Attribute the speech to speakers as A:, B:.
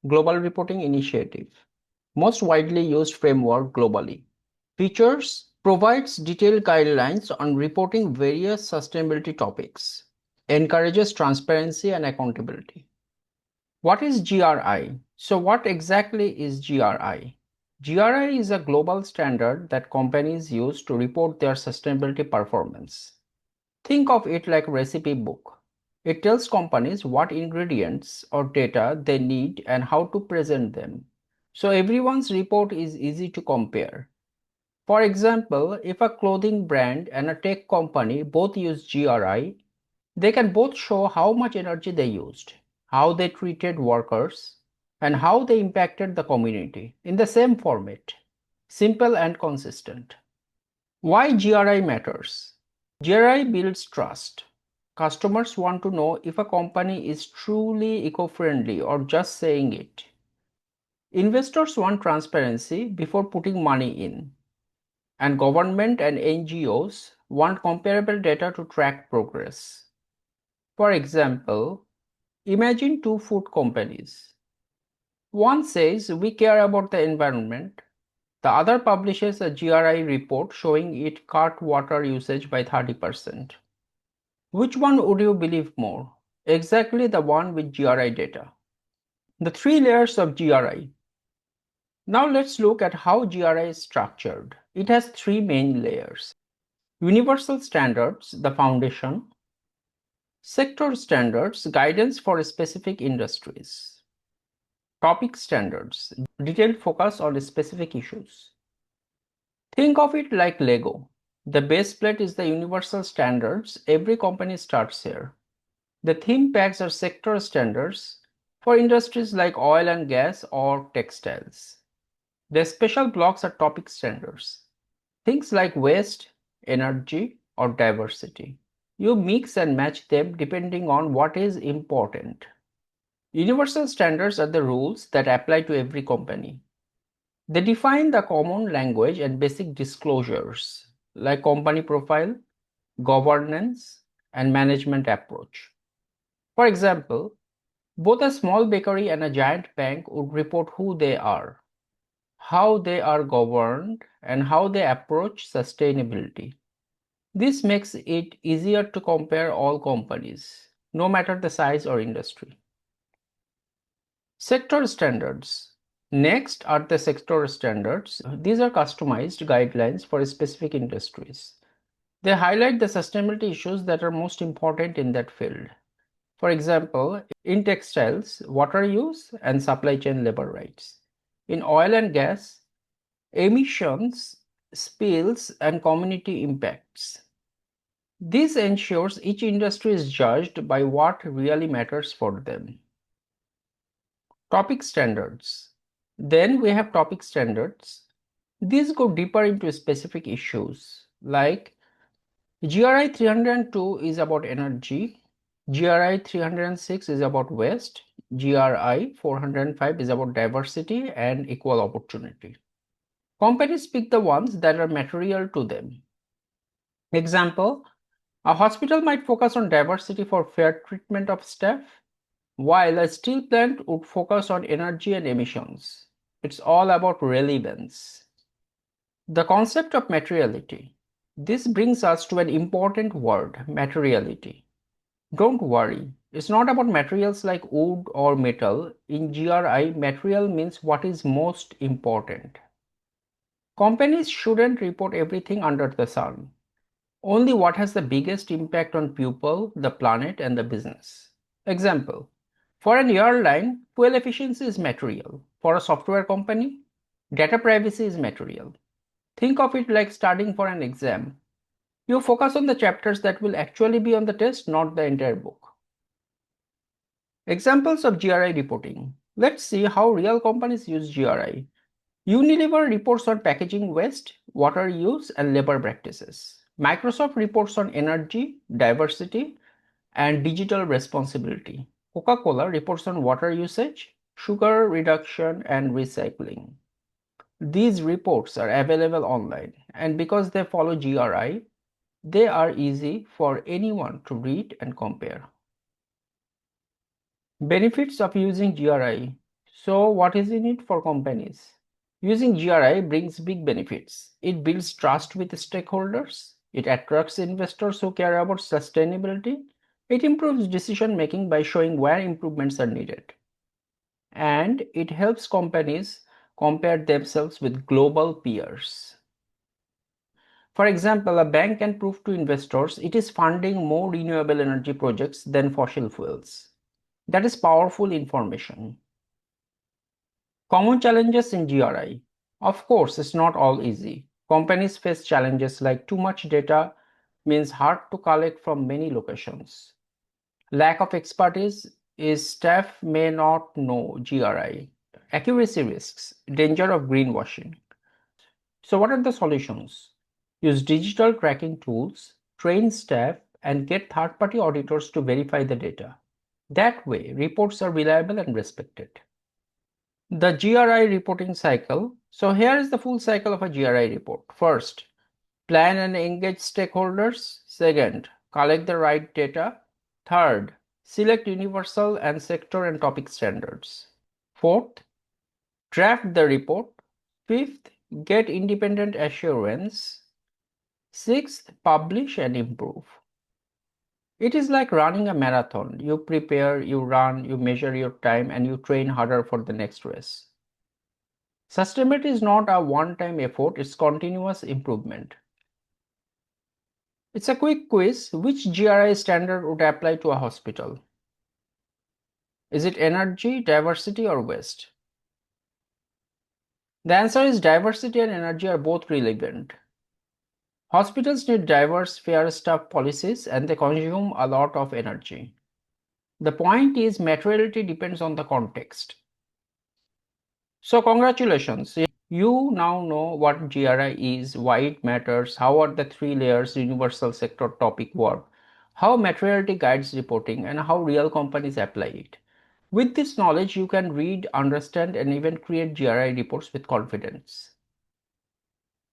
A: Global Reporting Initiative, most widely used framework globally. Features provides detailed guidelines on reporting various sustainability topics, encourages transparency and accountability. What is GRI? So what exactly is GRI? GRI is a global standard that companies use to report their sustainability performance. Think of it like a recipe book. It tells companies what ingredients or data they need and how to present them. So everyone's report is easy to compare. For example, if a clothing brand and a tech company both use GRI, they can both show how much energy they used, how they treated workers, and how they impacted the community in the same format. Simple and consistent. Why GRI matters? GRI builds trust. Customers want to know if a company is truly eco-friendly or just saying it. Investors want transparency before putting money in. And government and NGOs want comparable data to track progress. For example, imagine two food companies. One says we care about the environment. The other publishes a GRI report showing it cut water usage by 30%. Which one would you believe more? Exactly the one with GRI data. The three layers of GRI. Now let's look at how GRI is structured. It has three main layers. Universal standards, the foundation. Sector standards, guidance for specific industries. Topic standards, detailed focus on specific issues. Think of it like Lego. The base plate is the universal standards. Every company starts here. The theme packs are sector standards for industries like oil and gas or textiles. The special blocks are topic standards. Things like waste, energy, or diversity. You mix and match them depending on what is important. Universal standards are the rules that apply to every company. They define the common language and basic disclosures like company profile, governance, and management approach. For example, both a small bakery and a giant bank would report who they are, how they are governed, and how they approach sustainability. This makes it easier to compare all companies, no matter the size or industry. Sector standards. Next are the sector standards. These are customized guidelines for specific industries. They highlight the sustainability issues that are most important in that field. For example, in textiles, water use and supply chain labor rights. In oil and gas, emissions, spills, and community impacts. This ensures each industry is judged by what really matters for them. Topic standards. Then we have topic standards. These go deeper into specific issues like GRI 302 is about energy, GRI 306 is about waste, GRI 405 is about diversity and equal opportunity. Companies pick the ones that are material to them. Example, a hospital might focus on diversity for fair treatment of staff, while a steel plant would focus on energy and emissions. It's all about relevance. The concept of materiality. This brings us to an important word, materiality. Don't worry, it's not about materials like wood or metal. In GRI, material means what is most important. Companies shouldn't report everything under the sun, only what has the biggest impact on people, the planet, and the business. Example, for an airline, fuel efficiency is material. For a software company, data privacy is material. Think of it like studying for an exam. You focus on the chapters that will actually be on the test, not the entire book. Examples of GRI reporting. Let's see how real companies use GRI. Unilever reports on packaging waste, water use, and labor practices. Microsoft reports on energy, diversity, and digital responsibility. Coca-Cola reports on water usage, sugar reduction, and recycling. These reports are available online, and because they follow GRI, they are easy for anyone to read and compare. Benefits of using GRI. So, what is in it for companies? Using GRI brings big benefits. It builds trust with stakeholders. It attracts investors who care about sustainability. It improves decision making by showing where improvements are needed. And it helps companies compare themselves with global peers. For example, a bank can prove to investors it is funding more renewable energy projects than fossil fuels. That is powerful information. Common challenges in GRI. Of course, it's not all easy. Companies face challenges like too much data means hard to collect from many locations. Lack of expertise is staff may not know GRI. Accuracy risks, danger of greenwashing. So what are the solutions? Use digital tracking tools, train staff, and get third-party auditors to verify the data. That way, reports are reliable and respected. The GRI reporting cycle. So here is the full cycle of a GRI report. First, plan and engage stakeholders. Second, collect the right data. Third, select universal and sector and topic standards. Fourth, draft the report. Fifth, get independent assurance. Sixth, publish and improve. It is like running a marathon. You prepare, you run, you measure your time, and you train harder for the next race. Sustainability is not a one-time effort, it's continuous improvement. It's a quick quiz. Which GRI standard would apply to a hospital? Is it energy, diversity, or waste? The answer is diversity and energy are both relevant. Hospitals need diverse, fair staff policies and they consume a lot of energy. The point is materiality depends on the context. So congratulations, you now know what GRI is, why it matters, how are the three layers universal sector topic work, how materiality guides reporting, and how real companies apply it. With this knowledge, you can read, understand, and even create GRI reports with confidence.